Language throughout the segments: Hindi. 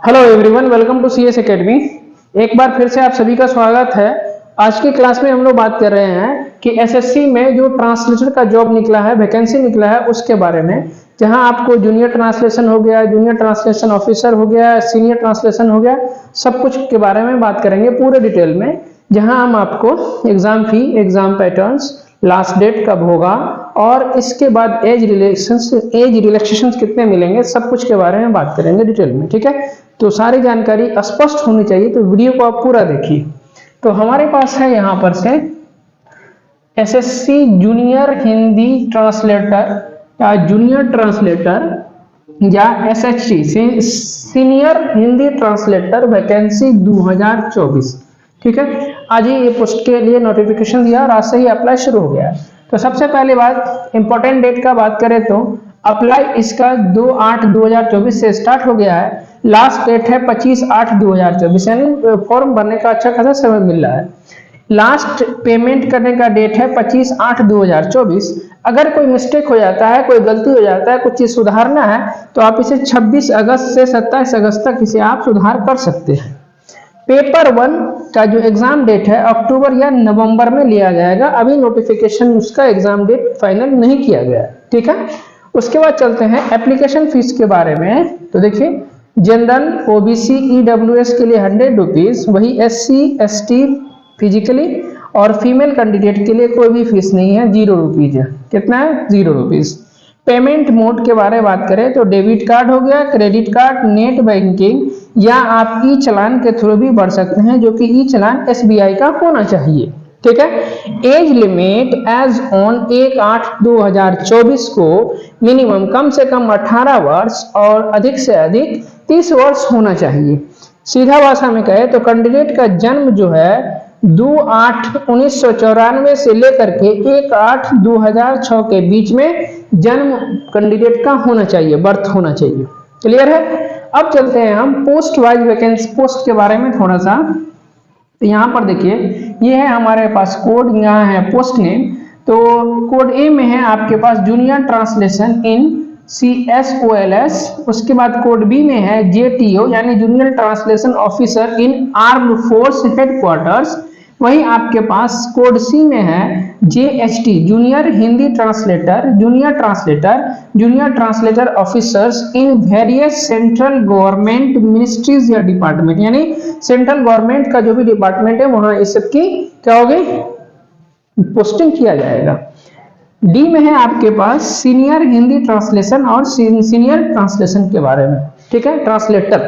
Hello everyone, welcome to CS academy. एक बार फिर से आप सभी का स्वागत है। आज की क्लास में हम लोग बात कर रहे हैं कि एसएससी में जो ट्रांसलेटर का जॉब निकला है, वैकेंसी निकला है, उसके बारे में। जहां आपको जूनियर ट्रांसलेशन हो गया, जूनियर ट्रांसलेशन ऑफिसर हो गया, सीनियर ट्रांसलेशन हो गया, सब कुछ के बारे में बात करेंगे पूरे डिटेल में। जहां हम आपको exam fee, exam patterns, last date कब होगा और इसके बाद एज रिलैक्सेशन कितने मिलेंगे, सब कुछ के बारे में बात करेंगे डिटेल में। ठीक है, तो सारी जानकारी स्पष्ट होनी चाहिए, तो वीडियो को आप पूरा देखिए। तो हमारे पास है यहाँ पर से एसएससी जूनियर हिंदी ट्रांसलेटर या जूनियर ट्रांसलेटर या एसएचटी सीनियर हिंदी ट्रांसलेटर वैकेंसी 2024। ठीक है, आज ही ये पोस्ट के लिए नोटिफिकेशन दिया और आज से ही अप्लाई शुरू हो गया है। तो सबसे पहले बात इंपॉर्टेंट डेट का बात करें तो अप्लाई इसका 2/8/2024 से स्टार्ट हो गया है। लास्ट डेट है 25/8/2024, यानी फॉर्म भरने का अच्छा खासा समय मिल रहा है। लास्ट पेमेंट करने का डेट है 25/8/2024। अगर कोई मिस्टेक हो जाता है, कोई गलती हो जाता है, कुछ चीज सुधारना है तो आप इसे 26 अगस्त से 27 अगस्त तक इसे आप सुधार कर सकते हैं। पेपर 1 का जो एग्जाम डेट है अक्टूबर या नवंबर में लिया जाएगा। अभी नोटिफिकेशन उसका एग्जाम डेट फाइनल नहीं किया गया है। ठीक है, उसके बाद चलते हैं एप्लीकेशन फीस के बारे में। तो देखिए, जनरल, ओबीसी, ईडब्ल्यूएस के लिए 100 रुपीज, वही एससी एसटी फिजिकली और फीमेल कैंडिडेट के लिए कोई भी फीस नहीं है, 0 रुपीज है। कितना है? 0 रुपीज। पेमेंट मोड के बारे में बात करें तो डेबिट कार्ड हो गया, क्रेडिट कार्ड, नेट बैंकिंग या आप ई चलान के थ्रू भी बढ़ सकते हैं, जो कि ई चलान एसबीआई का होना चाहिए। ठीक है, एज लिमिट एज ऑन 1/8/2024 को मिनिमम कम से कम 18 वर्ष और अधिक से अधिक 30 वर्ष होना चाहिए। सीधा भाषा में कहे तो कैंडिडेट का जन्म जो है 2/8/1994 से लेकर के 1/8/2006 के बीच में जन्म कैंडिडेट का होना चाहिए, बर्थ होना चाहिए। क्लियर है? अब चलते हैं हम पोस्ट वाइज वैकेंसी पोस्ट के बारे में थोड़ा सा। तो यहाँ पर देखिए, ये है हमारे पास कोड, यहाँ है पोस्ट नेम। तो कोड ए में है आपके पास जूनियर ट्रांसलेशन इन CSOLS। उसके बाद कोड बी में है JTO यानी junior translation officer in armed force headquarters. वहीं आपके पास कोड सी में है JHT junior Hindi translator, junior translator officers in various central government ministries या डिपार्टमेंट, यानी सेंट्रल गवर्नमेंट का जो भी डिपार्टमेंट है वहां इस सबकी क्या होगी, पोस्टिंग किया जाएगा। डी में है आपके पास सीनियर हिंदी ट्रांसलेशन और सीनियर ट्रांसलेशन के बारे में। ठीक है, ट्रांसलेटर।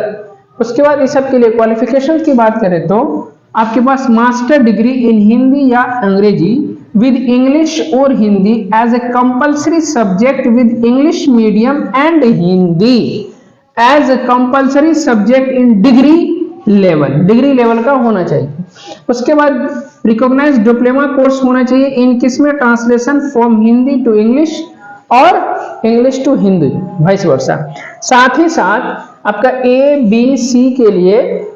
उसके बाद इस सब के लिए क्वालिफिकेशन की बात करें तो आपके पास मास्टर डिग्री इन हिंदी या अंग्रेजी विद इंग्लिश और Hindi as a compulsory subject with English medium and Hindi as a compulsory subject in degree level का होना चाहिए। उसके बाद रिकॉग्नाइज डिप्लोमा कोर्स होना चाहिए इन किसमें, translation from Hindi to English और English to Hindi, vice versa. साथ ही साथ आपका ABC के लिए,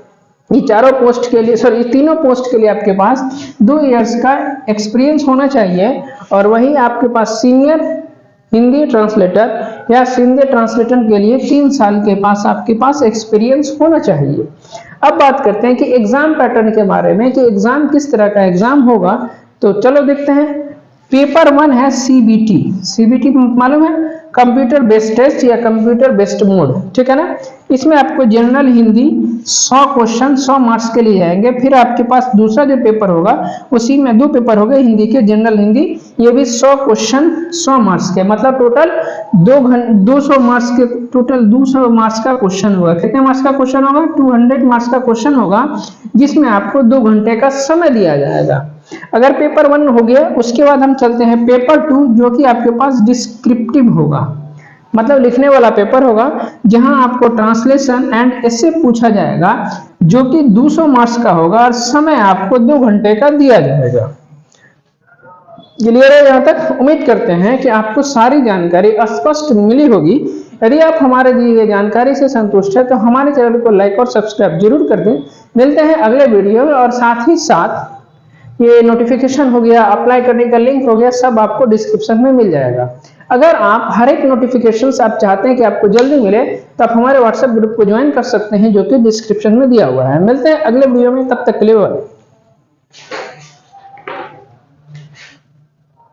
ये चारों पोस्ट के लिए, सॉरी तीनों पोस्ट के लिए आपके पास 2 इयर्स का एक्सपीरियंस होना चाहिए। और वही आपके पास सीनियर हिंदी ट्रांसलेटर या सीनियर ट्रांसलेटर के लिए 3 साल के पास आपके पास एक्सपीरियंस होना चाहिए। अब बात करते हैं कि एग्जाम पैटर्न के बारे में, कि एग्जाम किस तरह का एग्जाम होगा। तो चलो देखते हैं। पेपर 1 है CBT मालूम है, कंप्यूटर बेस्ड टेस्ट या कंप्यूटर बेस्ड मोड। ठीक है ना, इसमें आपको जनरल हिंदी 100 क्वेश्चन 100 मार्क्स के लिए आएंगे। फिर आपके पास दूसरा जो पेपर होगा उसी में 2 पेपर हो गए हिंदी के, जनरल हिंदी, ये भी 100 क्वेश्चन 100 मार्क्स के, मतलब टोटल 200 मार्क्स के, टोटल 200 मार्क्स का क्वेश्चन होगा। कितने मार्क्स का क्वेश्चन होगा? 200 मार्क्स का क्वेश्चन होगा, जिसमें आपको 2 घंटे का समय दिया जाएगा। अगर पेपर 1 हो गया, उसके बाद हम चलते हैं पेपर 2, जो कि आपके पास डिस्क्रिप्टिव होगा, मतलब लिखने वाला पेपर होगा, जहां आपको ट्रांसलेशन एंड ऐसे पूछा जाएगा, जो कि 200 मार्क्स का होगा और समय आपको 2 घंटे का दिया जाएगा। क्लियर है? यहाँ तक उम्मीद करते हैं कि आपको सारी जानकारी स्पष्ट मिली होगी। यदि आप हमारे दी गई जानकारी से संतुष्ट है तो हमारे चैनल को लाइक और सब्सक्राइब जरूर कर दें। मिलते हैं अगले वीडियो में, और साथ ही साथ ये नोटिफिकेशन हो गया, अप्लाई करने का लिंक हो गया, सब आपको डिस्क्रिप्शन में मिल जाएगा। अगर आप हर एक नोटिफिकेशन आप चाहते हैं कि आपको जल्दी मिले तो आप हमारे व्हाट्सएप ग्रुप को ज्वाइन कर सकते हैं जो कि डिस्क्रिप्शन में दिया हुआ है। मिलते हैं अगले वीडियो में, तब तक के लिए बाय।